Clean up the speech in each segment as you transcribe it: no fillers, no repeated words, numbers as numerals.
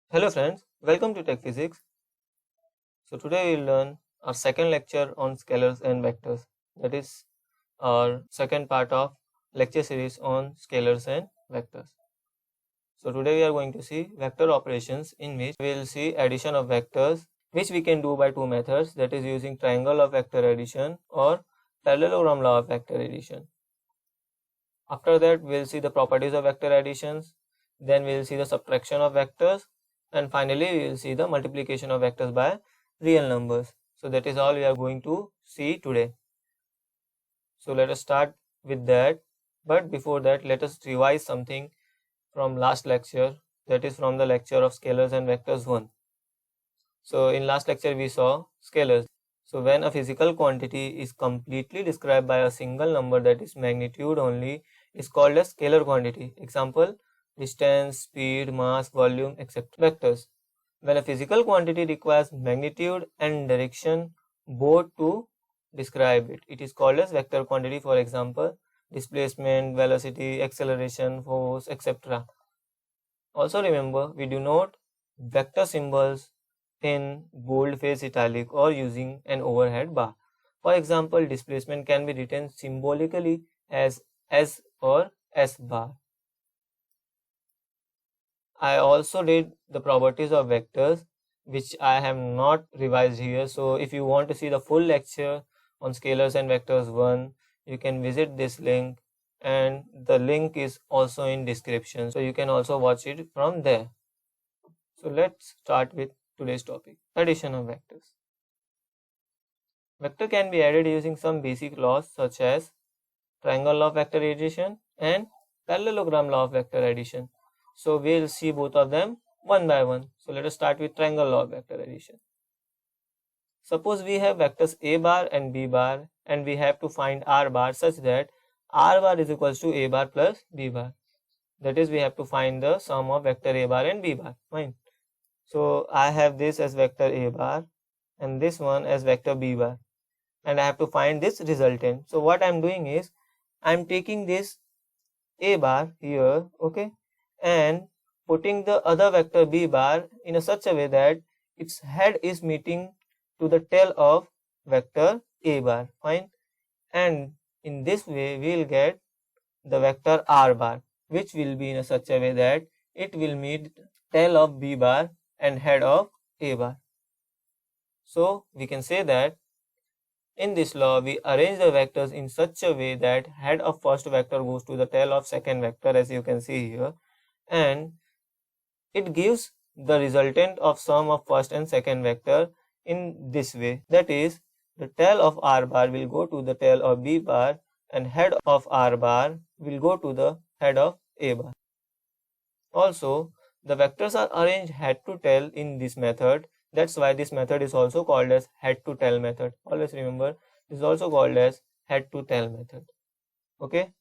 Hello friends, welcome to Tech Physics. So today we'll learn our second lecture on scalars and vectors. That is our second part of lecture series on scalars and vectors. So today we are going to see vector operations, in which we will see addition of vectors, which we can do by two methods, that is using triangle law of vector addition or parallelogram law of vector addition. After that we will see the properties of vector additions, then we will see the subtraction of vectors, and finally we will see the multiplication of vectors by real numbers. So that is all we are going to see today. So let us start with that, but before that let us revise something from last lecture, that is from the lecture of scalars and vectors 1. So in last lecture we saw scalars. So when a physical quantity is completely described by a single number, that is magnitude only, is called a scalar quantity. Example: distance, speed, mass, volume, etc. Vectors: when a physical quantity requires magnitude and direction both to describe it, it is called as vector quantity. For example, displacement, velocity, acceleration, force, etc. Also remember, we denote vector symbols in boldface, italic, or using an overhead bar. For example, displacement can be written symbolically as S or S bar. I also did the properties of vectors, which I have not revised here. So if you want to see the full lecture on scalars and vectors 1, you can visit this link, and the link is also in description, so you can also watch it from there. So let's start with today's topic, addition of vectors. Vector can be added using some basic laws such as triangle law of vector addition and parallelogram law of vector addition. So we'll see both of them one by one. So let us start with triangle law of vector addition. Suppose we have vectors a bar and b bar, and we have to find r bar such that r bar is equals to a bar plus b bar. That is, we have to find the sum of vector a bar and b bar. Fine. So I have this as vector a bar and this one as vector b bar, and I have to find this resultant. So what I am doing is, I am taking this a bar here, okay, and putting the other vector b bar in a such a way that its head is meeting to the tail of vector a bar. Fine. And in this way we will get the vector r bar, which will be in a such a way that it will meet tail of b bar and head of a bar. So we can say that in this law we arrange the vectors in such a way that head of first vector goes to the tail of second vector, as you can see here, and it gives the resultant of sum of first and second vector in this way. That is, the tail of r bar will go to the tail of b bar and head of r bar will go to the head of a bar. Also, the vectors are arranged head to tail in this method. That's why this method is also called as head to tail method. Always remember, this is also called as head to tail method. Okay.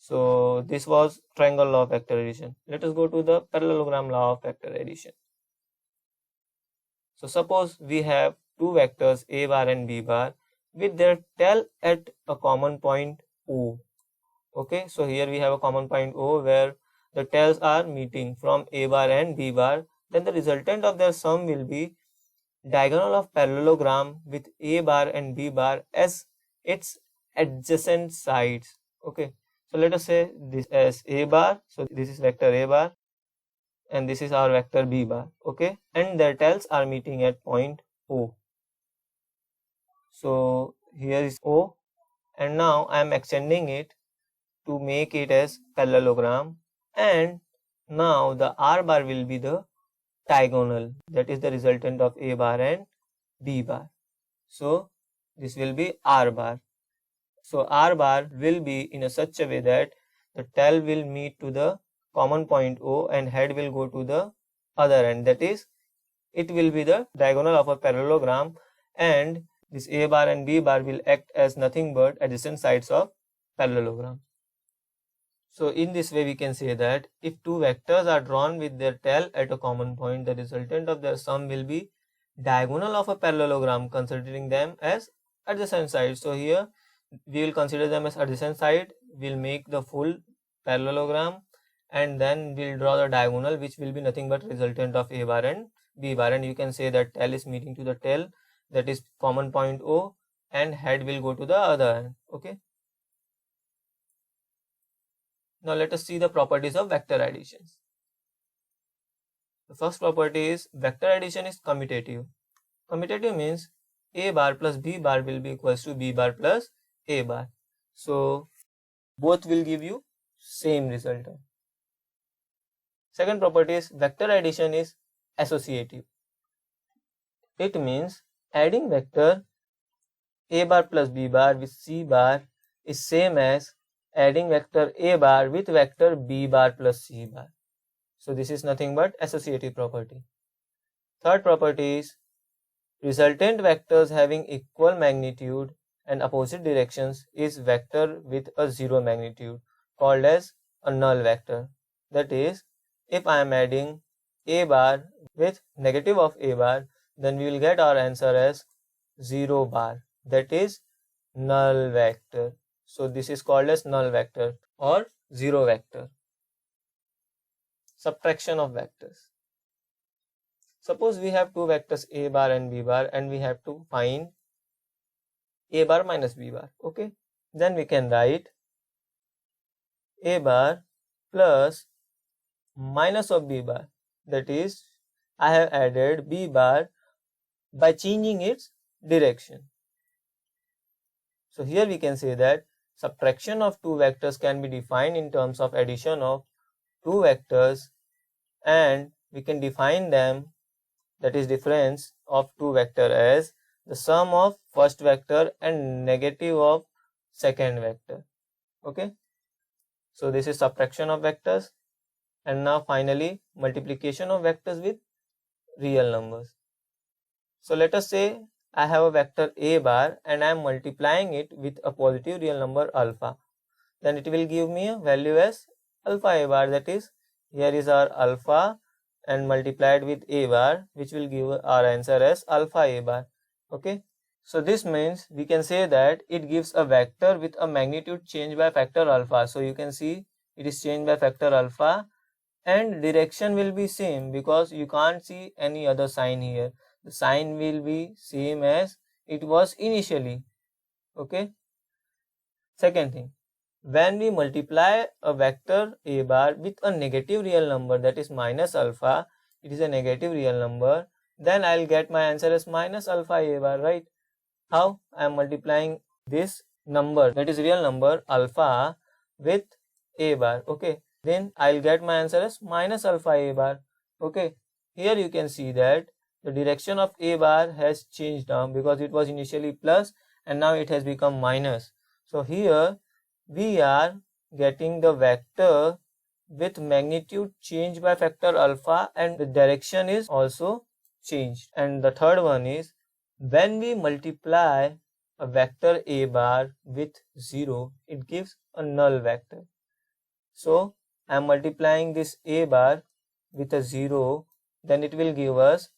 So this was triangle law of vector addition. Let us go to the parallelogram law of vector addition. So suppose we have two vectors a bar and b bar with their tail at a common point O. Okay, so here we have a common point O where the tails are meeting from a bar and b bar. Then the resultant of their sum will be diagonal of parallelogram with a bar and b bar as its adjacent sides. Okay, so let us say this as a bar. So this is vector a bar and this is our vector b bar. Okay, and their tails are meeting at point O. So here is O, and now I am extending it to make it as parallelogram, and now the r bar will be the diagonal, that is the resultant of a bar and b bar. So this will be r bar. So r bar will be in a such a way that the tail will meet to the common point O and head will go to the other end, that is, it will be the diagonal of a parallelogram, and this a bar and b bar will act as nothing but adjacent sides of parallelogram. So in this way we can say that if two vectors are drawn with their tail at a common point, the resultant of their sum will be diagonal of a parallelogram, considering them as adjacent sides. So here we will consider them as adjacent side, will make the full parallelogram, and then we'll draw the diagonal, which will be nothing but resultant of A bar and B bar, and you can say that tail is meeting to the tail, that is common point O, and head will go to the other end. Okay. Now let us see the properties of vector additions. The first property is vector addition is commutative. Commutative means A bar plus B bar will be equals to B bar plus A bar. So both will give you same result. Second property is vector addition is associative. It means adding vector A bar plus B bar with C bar is same as adding vector A bar with vector B bar plus C bar. So this is nothing but associative property. Third property is resultant vectors having equal magnitude and opposite directions is vector with a zero magnitude, called as a null vector. That is, if I am adding A bar with negative of A bar, then we will get our answer as 0 bar, that is null vector. So this is called as null vector or zero vector. Subtraction of vectors. Suppose we have two vectors A bar and B bar, and we have to find A bar minus B bar. Okay, then we can write A bar plus minus of B bar, that is, I have added B bar by changing its direction. So here we can say that subtraction of two vectors can be defined in terms of addition of two vectors, and we can define them, that is difference of two vector, as the sum of first vector and negative of second vector. Okay, so this is subtraction of vectors. And now finally multiplication of vectors with real numbers. So let us say I have a vector A bar and I am multiplying it with a positive real number alpha. Then it will give me a value as alpha A bar, that is, here is our alpha and multiplied with A bar, which will give our answer as alpha A bar. Okay, so this means we can say that it gives a vector with a magnitude changed by factor alpha. So you can see it is changed by factor alpha, and direction will be same because you can't see any other sign here. The sign will be same as it was initially. Okay. Second thing, when we multiply a vector A bar with a negative real number, that is minus alpha, it is a negative real number, then I'll get my answer as minus alpha A bar, right? How? I am multiplying this number, that is real number alpha, with A bar. Okay, then I'll get my answer as minus alpha A bar. Okay, here you can see that the direction of A bar has changed now because it was initially plus and now it has become minus. So here we are getting the vector with magnitude changed by factor alpha, and the direction is also changed. And the third one is when we multiply a vector A bar with 0, it gives a null vector. So I am multiplying this A bar with a 0, then it will give us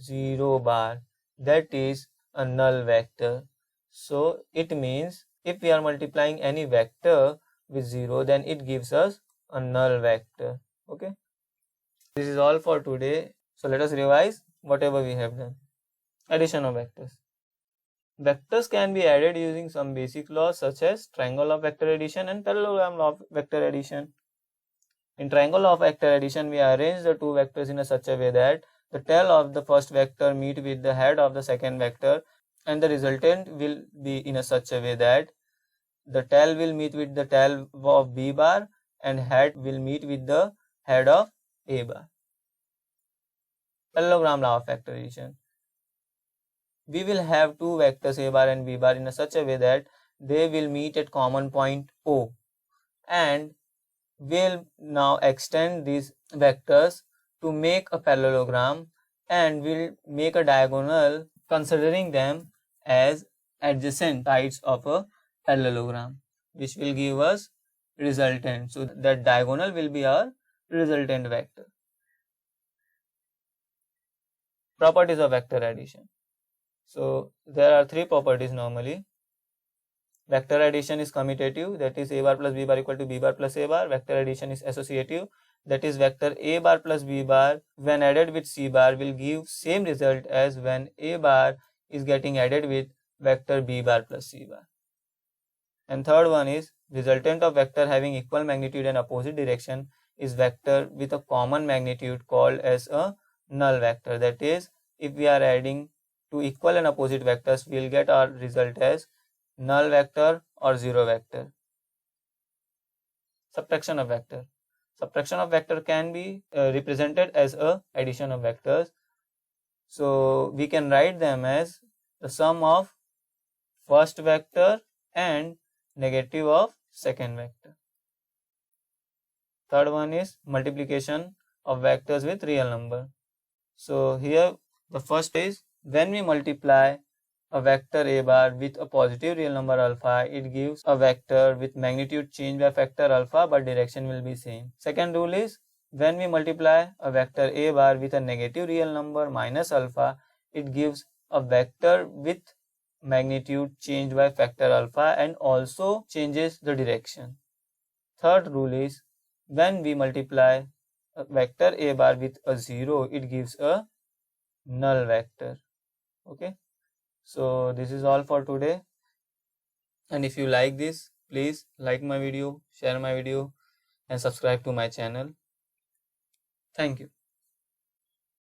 0 bar, that is a null vector. So it means if we are multiplying any vector with 0, then it gives us a null vector. Okay, this is all for today. So let us revise whatever we have done. Addition of vectors. Vectors can be added using some basic laws such as triangle law of vector addition and parallelogram law of vector addition. In triangle law of vector addition, we arrange the two vectors in such a way that the tail of the first vector meet with the head of the second vector, and the resultant will be in such a way that the tail will meet with the tail of B bar and head will meet with the head of A bar. Parallelogram law of vector addition. We will have two vectors A bar and B bar in such a way that they will meet at common point O, and we'll now extend these vectors to make a parallelogram, and we'll make a diagonal considering them as adjacent sides of a parallelogram, which will give us resultant. So that diagonal will be our resultant vector. Properties of vector addition. So there are three properties normally. Vector addition is commutative, that is a bar plus b bar equal to b bar plus a bar. Vector addition is associative, that is vector a bar plus b bar when added with c bar will give same result as when a bar is getting added with vector b bar plus c bar. And third one is resultant of vector having equal magnitude and opposite direction is vector with a common magnitude called as a null vector. That is, if we are adding two equal and opposite vectors, we will get our result as null vector or zero vector. Subtraction of vector. Subtraction of vector can be represented as a addition of vectors. So we can write them as the sum of first vector and negative of second vector. Third one is multiplication of vectors with real number. So here the first is when we multiply a vector a bar with a positive real number alpha, it gives a vector with magnitude change by factor alpha but direction will be same. Second rule is when we multiply a vector a bar with a negative real number minus alpha, it gives a vector with magnitude changed by factor alpha and also changes the direction. Third rule is when we multiply a vector a bar with a 0, it gives a null vector. Okay, so this is all for today, and if you like this, please like my video, share my video and subscribe to my channel. Thank you.